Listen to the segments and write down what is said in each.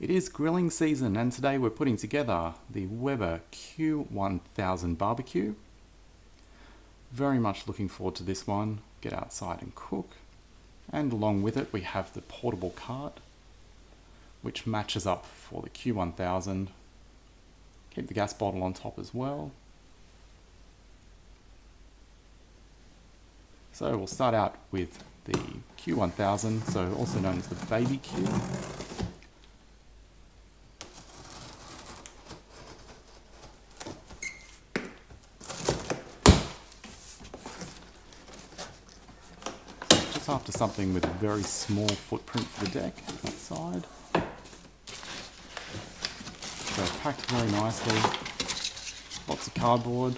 It is grilling season, and today we're putting together the Weber Q1000 barbecue. Very much looking forward to this one. Get outside and cook. And along with it we have the portable cart, which matches up for the Q1000. Keep the gas bottle on top as well. So we'll start out with the Q1000, so also known as the Baby Q. Just after something with a very small footprint for the deck outside. So packed very nicely. Lots of cardboard.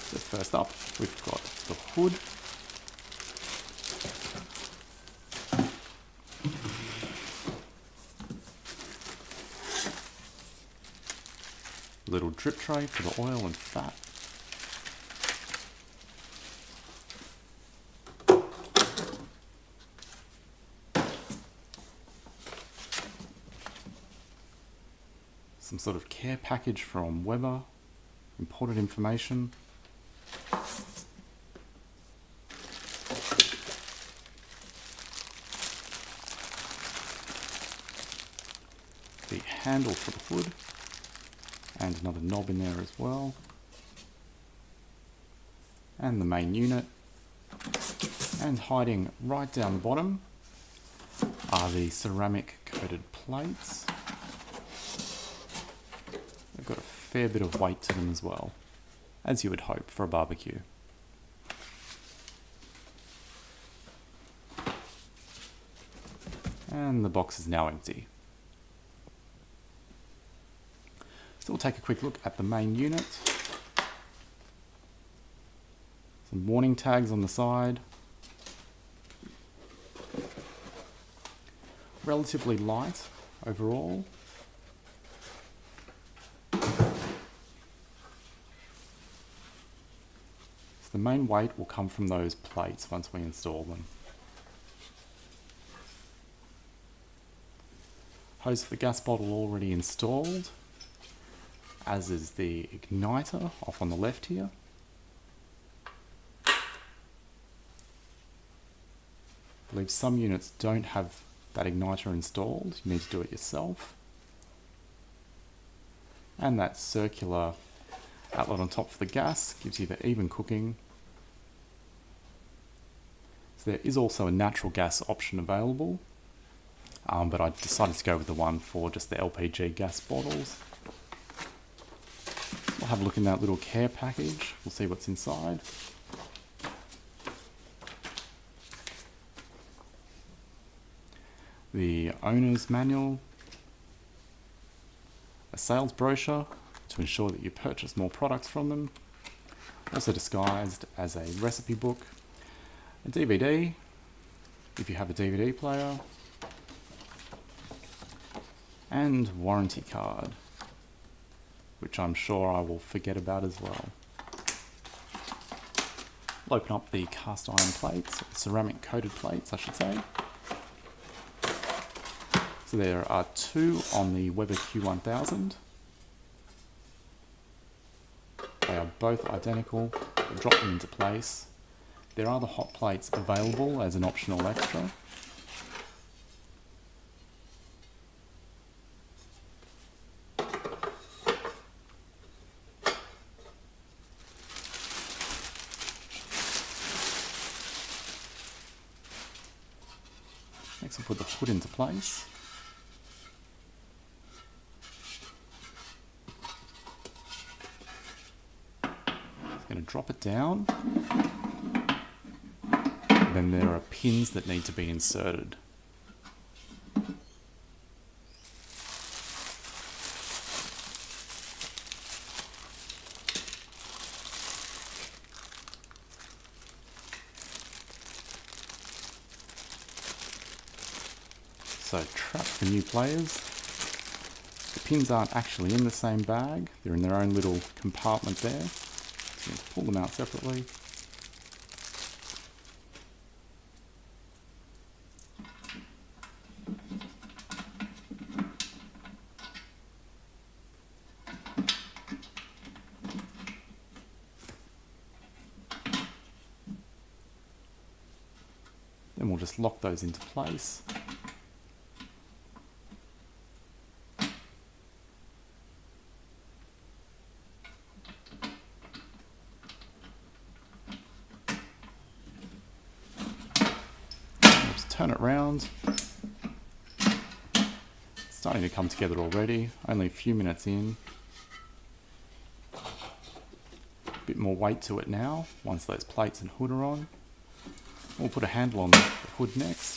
So first up, we've got the hood. Little drip tray for the oil and fat. Some sort of care package from Weber, important information. The handle for the hood, and another knob in there as well. And the main unit. And hiding right down the bottom are the ceramic coated plates. They've got a fair bit of weight to them as well, as you would hope for a barbecue. And the box is now empty. So we'll take a quick look at the main unit. Some warning tags on the side. Relatively light overall. So the main weight will come from those plates once we install them. Hose for the gas bottle already installed, as is the igniter off on the left here. I believe some units don't have that igniter installed, you need to do it yourself. And that circular outlet on top for the gas gives you the even cooking. So there is also a natural gas option available, but I decided to go with the one for just the LPG gas bottles. We'll have a look in that little care package, we'll see what's inside. The owner's manual, a sales brochure to ensure that you purchase more products from them, also disguised as a recipe book, a DVD if you have a DVD player, and warranty card, which I'm sure I will forget about as well. I'll open up the cast iron plates, ceramic coated plates I should say. So there are two on the Weber Q1000. They are both identical. We'll drop them into place. There are the hot plates available as an optional extra. Next we'll put the hood into place. Going to drop it down, and then there are pins that need to be inserted. So trap for new players. The pins aren't actually in the same bag, they're in their own little compartment there. need to pull them out separately. Then we'll just lock those into place. Just turn it around. It's starting to come together already, only a few minutes in. A bit more weight to it now, once those plates and hood are on. We'll put a handle on the hood next.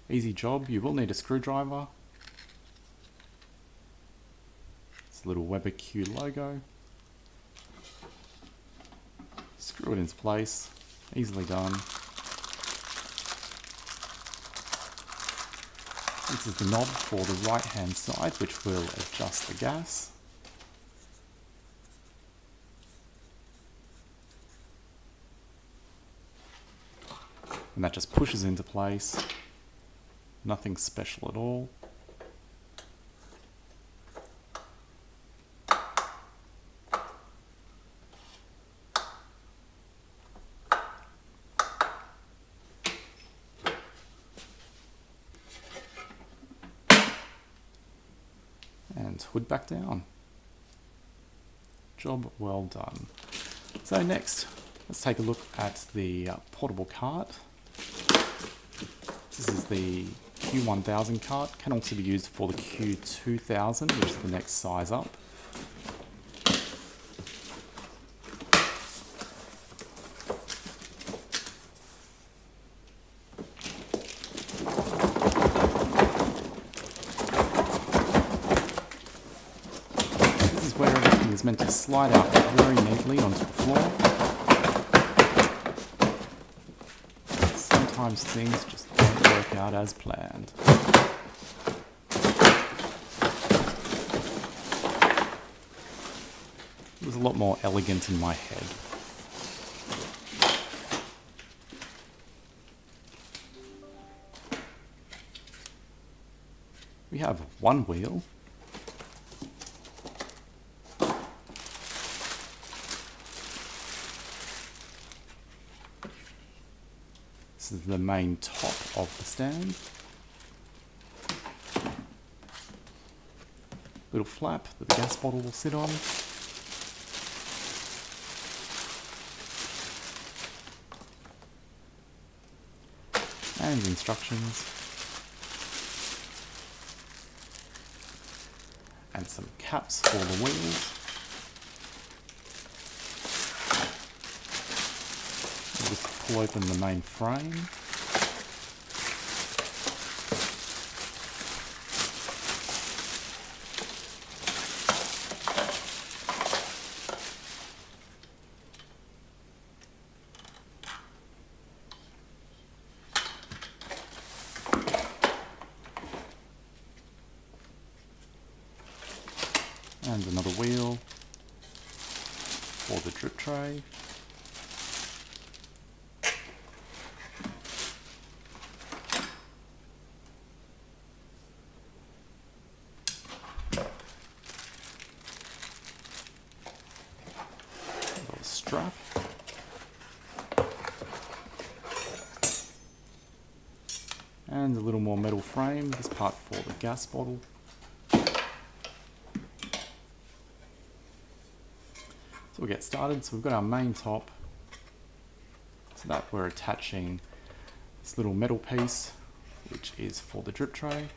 Easy job. You will need a screwdriver. It's a little Weber Q logo. Screw it into place. Easily done. This is the knob for the right hand side, which will adjust the gas. And that just pushes into place. Nothing special at all. And hood back down. Job well done. So next, let's take a look at the portable cart. This is the Q1000 cart, can also be used for the Q2000, which is the next size up. This is where everything is meant to slide out very neatly onto the floor. Sometimes things just don't work out as planned. It was a lot more elegant in my head. We have one wheel. This is the main top of the stand. Little flap that the gas bottle will sit on. And instructions. And some caps for the wheels. We'll just pull open the main frame. And another wheel for the drip tray. A little strap. And a little more metal frame, this part for the gas bottle. So we'll get started. So we've got our main top. So that we're attaching this little metal piece, which is for the drip tray.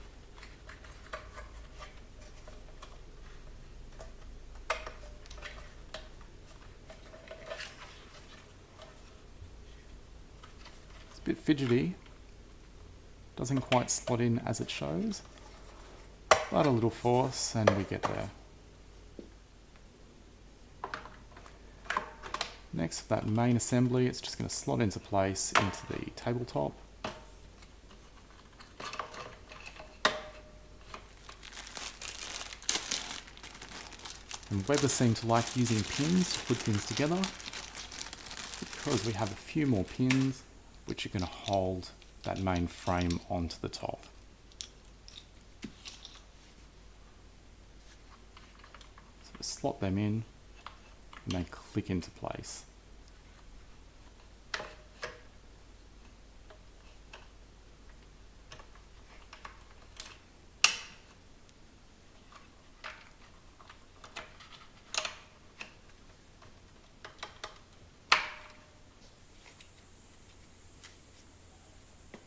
It's a bit fidgety. Doesn't quite slot in as it shows. But a little force and we get there. Next, for that main assembly, it's just going to slot into place into the tabletop. And Weber seem to like using pins to put things together because we have a few more pins which are going to hold that main frame onto the top. So slot them in and they click into place.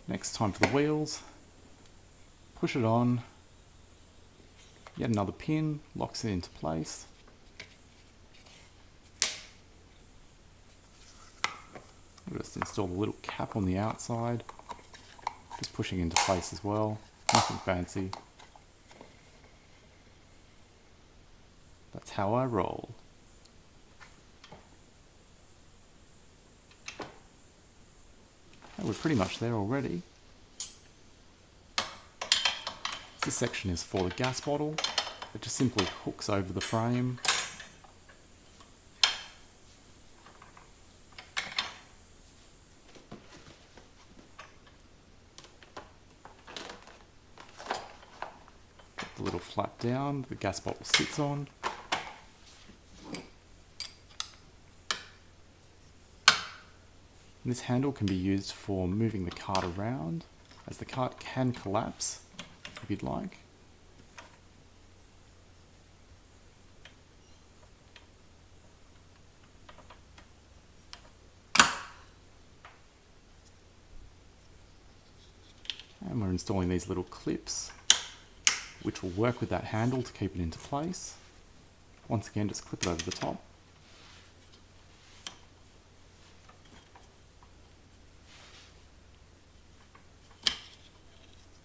Next, time for the wheels. Push it on. Yet another pin, locks it into place. We'll just install the little cap on the outside. Just pushing into place as well. Nothing fancy. That's how I roll. We're pretty much there already. This section is for the gas bottle. It just simply hooks over the frame. Put the little flap down the gas bottle sits on. This handle can be used for moving the cart around, as the cart can collapse if you'd like. And we're installing these little clips, which will work with that handle to keep it into place. Once again, just clip it over the top.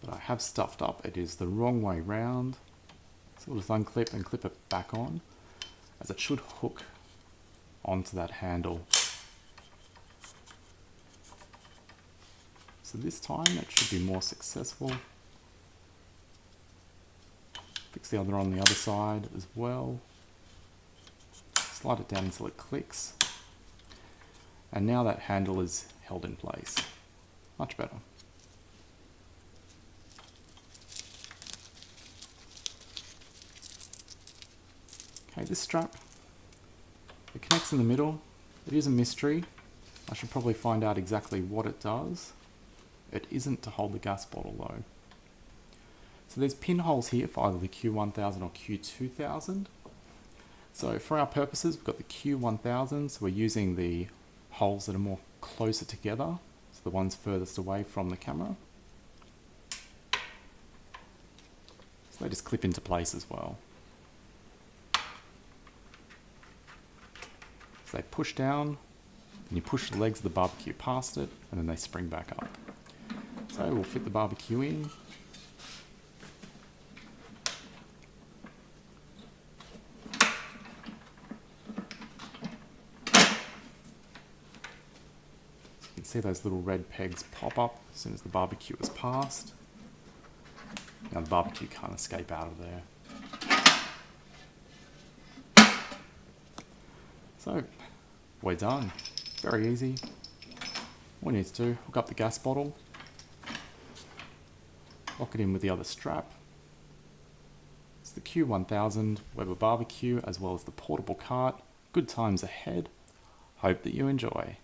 But I have stuffed up, it is the wrong way round. So we'll just unclip and clip it back on, as it should hook onto that handle. So this time it should be more successful. Fix the other on the other side as well. Slide it down until it clicks. And now that handle is held in place. Much better. Okay, this strap, it connects in the middle. It is a mystery. I should probably find out exactly what it does. It isn't to hold the gas bottle though. So there's pinholes here for either the Q1000 or Q2000. So for our purposes, we've got the Q1000, so we're using the holes that are more closer together, so the ones furthest away from the camera. So they just clip into place as well. So they push down, and you push the legs of the barbecue past it, and then they spring back up. So we'll fit the barbecue in. You can see those little red pegs pop up as soon as the barbecue is passed. Now the barbecue can't escape out of there. So, we're done. Very easy. All we need to do, hook up the gas bottle, lock it in with the other strap. It's the Q1000 Weber barbecue as well as the portable cart. Good times ahead. Hope that you enjoy.